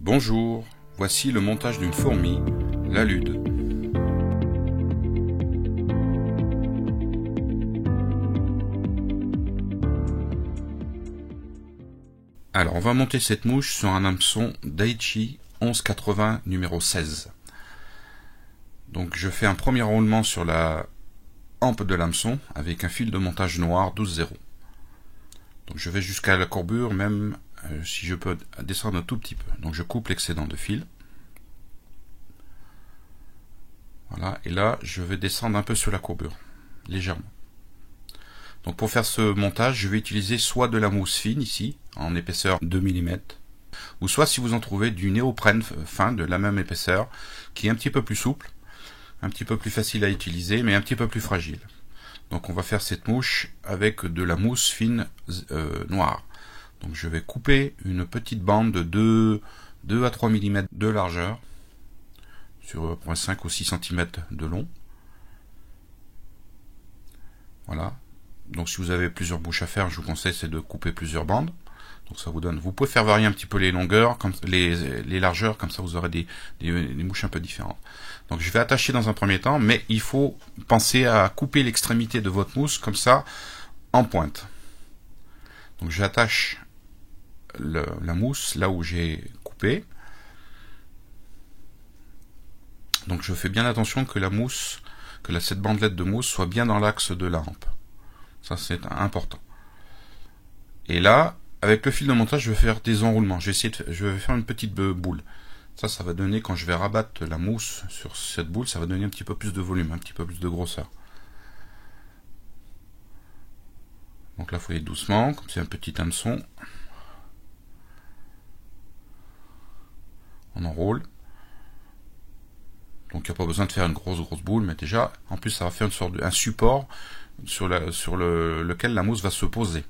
Bonjour, voici le montage d'une fourmi, l'allude. Alors on va monter cette mouche sur un hameçon Daichi 1180 numéro 16. Donc je fais un premier roulement sur la hampe de l'hameçon avec un fil de montage noir 12-0. Donc je vais jusqu'à la courbure, même si je peux descendre un tout petit peu. Donc je coupe l'excédent de fil. Voilà, et là je vais descendre un peu sur la courbure, légèrement. Donc pour faire ce montage, je vais utiliser soit de la mousse fine ici, en épaisseur 2 mm, ou soit si vous en trouvez du néoprène fin de la même épaisseur, qui est un petit peu plus souple, un petit peu plus facile à utiliser, mais un petit peu plus fragile. Donc on va faire cette mouche avec de la mousse fine noire. Donc je vais couper une petite bande de 2 à 3 mm de largeur, sur 5 ou 6 cm de long. Voilà. Donc si vous avez plusieurs bouches à faire, je vous conseille c'est de couper plusieurs bandes. Donc ça vous donne. Vous pouvez faire varier un petit peu les longueurs, comme les largeurs, comme ça vous aurez des mouches un peu différentes. Donc je vais attacher dans un premier temps, mais il faut penser à couper l'extrémité de votre mousse comme ça en pointe. Donc j'attache la mousse là où j'ai coupé. Donc je fais bien attention que la mousse, cette bandelette de mousse soit bien dans l'axe de la hampe. Ça c'est important. Et là, avec le fil de montage, je vais faire des enroulements. Je vais faire une petite boule. Ça va donner, quand je vais rabattre la mousse sur cette boule, ça va donner un petit peu plus de volume, un petit peu plus de grosseur. Donc là, il faut aller doucement, comme c'est un petit hameçon. On enroule. Donc il n'y a pas besoin de faire une grosse boule, mais déjà, en plus, ça va faire une sorte un support sur lequel la mousse va se poser.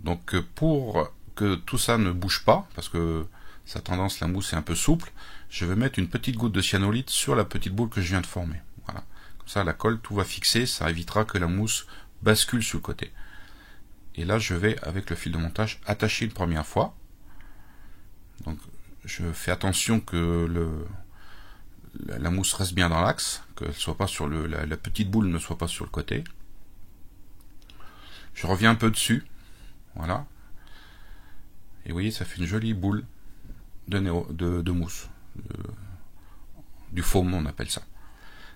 Donc pour que tout ça ne bouge pas, parce que sa tendance, la mousse est un peu souple, je vais mettre une petite goutte de cyanolite sur la petite boule que je viens de former. Voilà. Comme ça, la colle, tout va fixer, ça évitera que la mousse bascule sur le côté. Et là, je vais, avec le fil de montage, attacher une première fois. Donc, je fais attention que la mousse reste bien dans l'axe, qu'elle soit pas sur la petite boule ne soit pas sur le côté. Je reviens un peu dessus. Voilà. Et vous voyez, ça fait une jolie boule de mousse. Du foam, on appelle ça.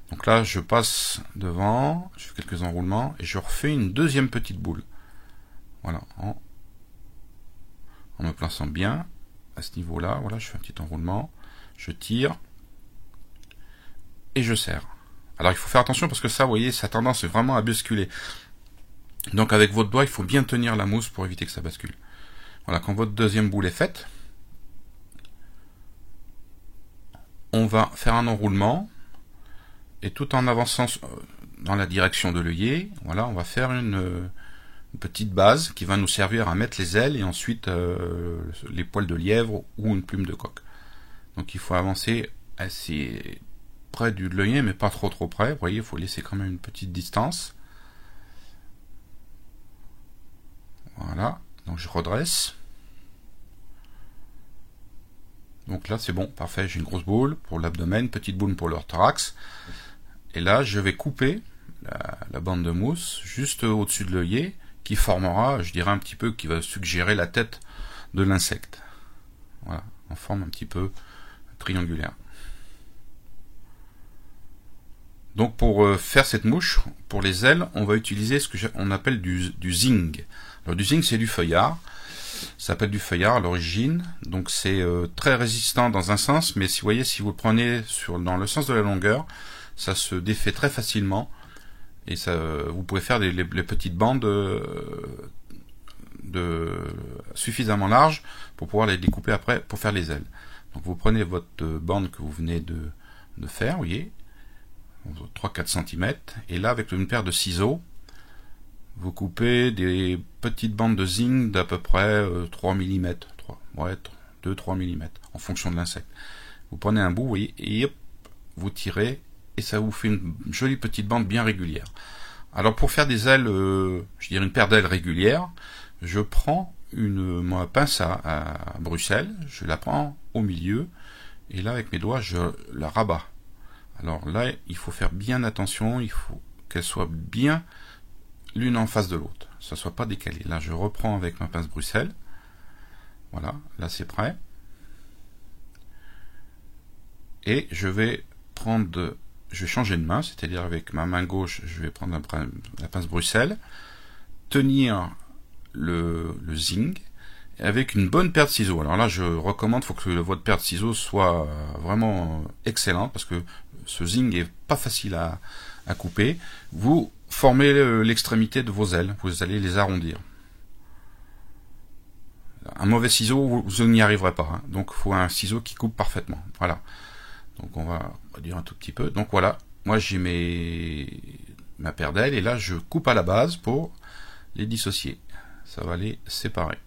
Donc là, je passe devant, je fais quelques enroulements, et je refais une deuxième petite boule. Voilà. En me plaçant bien à ce niveau-là. Voilà, je fais un petit enroulement. Je tire. Et je serre. Alors il faut faire attention parce que ça, vous voyez, ça a tendance vraiment à basculer. Donc avec votre doigt, il faut bien tenir la mousse pour éviter que ça bascule. Voilà, quand votre deuxième boule est faite, on va faire un enroulement et tout en avançant dans la direction de l'œillet, voilà, on va faire une petite base qui va nous servir à mettre les ailes et ensuite les poils de lièvre ou une plume de coq. Donc il faut avancer assez près de l'œillet, mais pas trop près. Vous voyez, il faut laisser quand même une petite distance. Voilà, donc je redresse. Donc là c'est bon, parfait, j'ai une grosse boule pour l'abdomen, petite boule pour le thorax. Et là je vais couper la bande de mousse juste au-dessus de l'œillet, qui formera, je dirais un petit peu, qui va suggérer la tête de l'insecte. Voilà, en forme un petit peu triangulaire. Donc pour faire cette mouche, pour les ailes, on va utiliser ce qu'on appelle du zinc. Alors du zinc, c'est du feuillard. Ça s'appelle du feuillard à l'origine. Donc c'est très résistant dans un sens, mais si vous voyez, si vous le prenez dans le sens de la longueur, ça se défait très facilement. Et ça, vous pouvez faire les petites bandes suffisamment larges pour pouvoir les découper après pour faire les ailes. Donc vous prenez votre bande que vous venez de faire, vous voyez, 3-4 cm, et là avec une paire de ciseaux, vous coupez des petites bandes de zinc d'à peu près 3 mm, 2-3 mm, en fonction de l'insecte. Vous prenez un bout, vous voyez, et hop, vous tirez, et ça vous fait une jolie petite bande bien régulière. Alors pour faire des ailes, je dirais une paire d'ailes régulières, je prends ma pince à Bruxelles, je la prends au milieu, et là avec mes doigts je la rabats. Alors là il faut faire bien attention, il faut qu'elle soit bien l'une en face de l'autre, ça soit pas décalé. Là je reprends avec ma pince Bruxelles, voilà, là c'est prêt, et je vais changer de main, c'est-à-dire avec ma main gauche je vais prendre la pince Bruxelles, tenir le zing avec une bonne paire de ciseaux. Alors là je recommande, faut que votre paire de ciseaux soit vraiment excellente, parce que ce zing est pas facile à couper. Vous formez l'extrémité de vos ailes, vous allez les arrondir. Un mauvais ciseau, vous n'y arriverez pas, hein. Donc il faut un ciseau qui coupe parfaitement. Voilà. Donc on va réduire un tout petit peu. Donc voilà, moi j'ai ma paire d'ailes, et là je coupe à la base pour les dissocier. Ça va les séparer.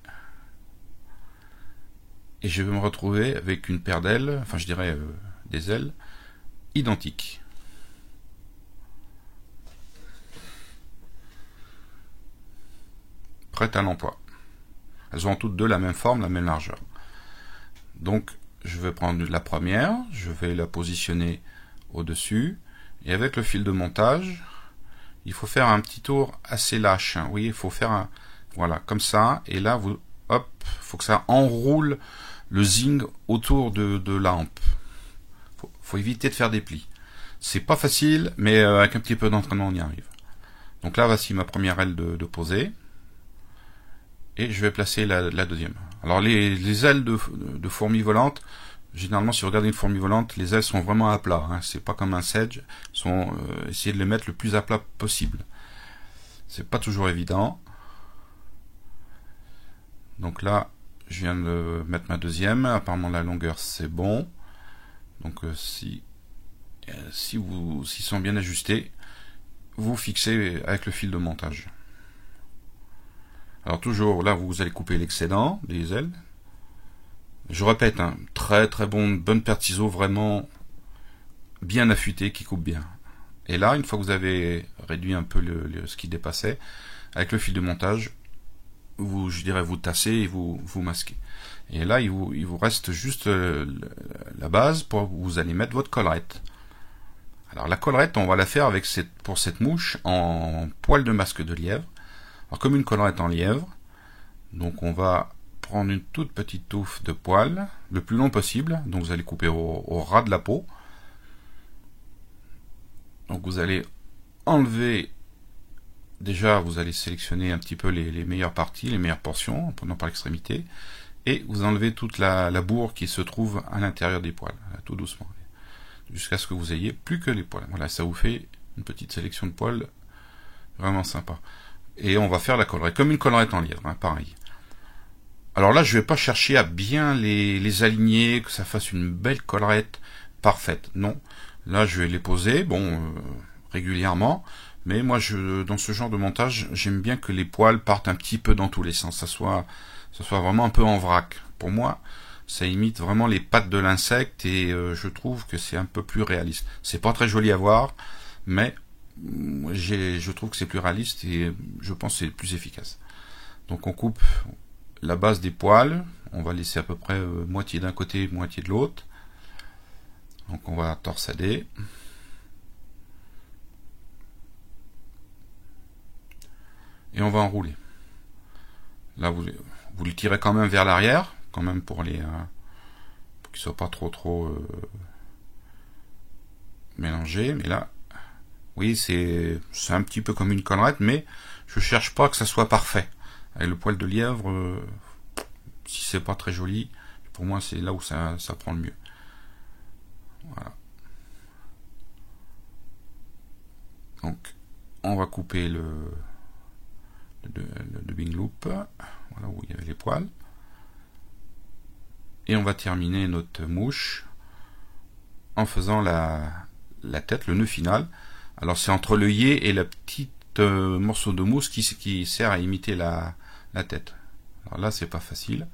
Et je vais me retrouver avec une paire d'ailes, enfin je dirais des ailes identiques. Prêtes à l'emploi. Elles ont toutes deux la même forme, la même largeur. Donc je vais prendre la première, je vais la positionner au-dessus, et avec le fil de montage, il faut faire un petit tour assez lâche, hein. Vous voyez, il faut faire voilà, comme ça, et là, hop, faut que ça enroule le zing autour de la hampe. Faut éviter de faire des plis. C'est pas facile, mais avec un petit peu d'entraînement, on y arrive. Donc là, voici ma première aile de posée, et je vais placer la deuxième. Alors les ailes de fourmi volante, généralement si vous regardez une fourmi volante, les ailes sont vraiment à plat, hein. C'est pas comme un sedge, essayez de les mettre le plus à plat possible. C'est pas toujours évident. Donc là je viens de mettre ma deuxième, apparemment la longueur c'est bon. Donc si sont bien ajustés, vous fixez avec le fil de montage. Alors toujours là vous allez couper l'excédent des ailes. Je répète, hein, très bonne paire de ciseaux vraiment bien affûtée qui coupe bien. Et là, une fois que vous avez réduit un peu ce qui dépassait, avec le fil de montage, vous tassez et vous masquez. Et là, il vous reste juste la base pour vous allez mettre votre collerette. Alors la collerette, on va la faire pour cette mouche en poil de masque de lièvre. Alors comme une collerette en lièvre, donc on va prendre une toute petite touffe de poil, le plus long possible, donc vous allez couper au ras de la peau. Donc vous allez enlever, déjà vous allez sélectionner un petit peu les meilleures parties, les meilleures portions, en prenant par l'extrémité, et vous enlevez toute la bourre qui se trouve à l'intérieur des poils, là, tout doucement, jusqu'à ce que vous ayez plus que les poils. Voilà, ça vous fait une petite sélection de poils vraiment sympa. Et on va faire la collerette, comme une collerette en lièvre, hein, pareil. Alors là, je vais pas chercher à bien les aligner, que ça fasse une belle collerette parfaite. Non. Là, je vais les poser, régulièrement. Mais moi, dans ce genre de montage, j'aime bien que les poils partent un petit peu dans tous les sens. Ça soit vraiment un peu en vrac. Pour moi, ça imite vraiment les pattes de l'insecte, et je trouve que c'est un peu plus réaliste. C'est pas très joli à voir, mais je trouve que c'est plus réaliste, et je pense que c'est plus efficace. Donc on coupe la base des poils, on va laisser à peu près moitié d'un côté, moitié de l'autre. Donc on va torsader. Et on va enrouler. Là vous le tirez quand même vers l'arrière, quand même pour qu'il soit pas trop mélangé. Mais là, oui, c'est un petit peu comme une collerette, mais je cherche pas que ça soit parfait. Avec le poil de lièvre, si c'est pas très joli, pour moi c'est là où ça prend le mieux. Voilà. Donc on va couper le dubbing loop, voilà où il y avait les poils, et on va terminer notre mouche en faisant la tête, le nœud final. Alors c'est entre l'œillet et la petite morceau de mousse qui sert à imiter la tête. Alors là c'est pas facile.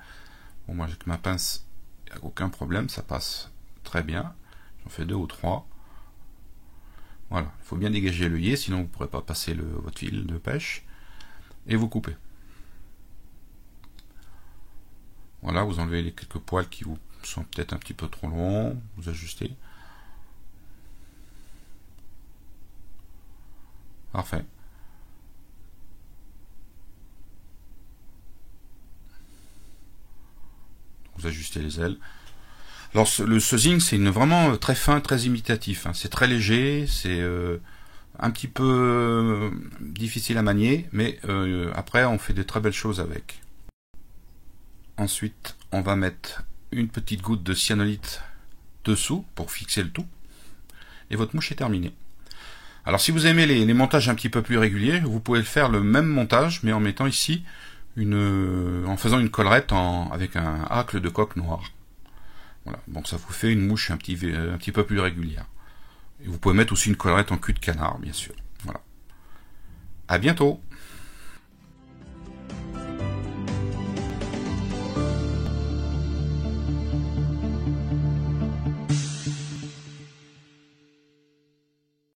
Bon, moi avec ma pince, il n'y a aucun problème, ça passe très bien. J'en fais 2 ou 3. Voilà, il faut bien dégager l'œillet, sinon vous ne pourrez pas passer votre fil de pêche. Et vous coupez. Voilà, vous enlevez les quelques poils qui vous sont peut-être un petit peu trop longs, vous ajustez. Parfait. Vous ajustez les ailes. Alors le suzzing, c'est vraiment très fin, très imitatif. Hein. C'est très léger, c'est un petit peu difficile à manier, mais après on fait de très belles choses avec. Ensuite, on va mettre une petite goutte de cyanolite dessous pour fixer le tout. Et votre mouche est terminée. Alors si vous aimez les montages un petit peu plus réguliers, vous pouvez faire le même montage, mais en mettant ici en faisant une collerette avec un hacle de coque noir. Voilà, donc ça vous fait une mouche un petit peu plus régulière. Et vous pouvez mettre aussi une collerette en cul de canard, bien sûr. Voilà. À bientôt.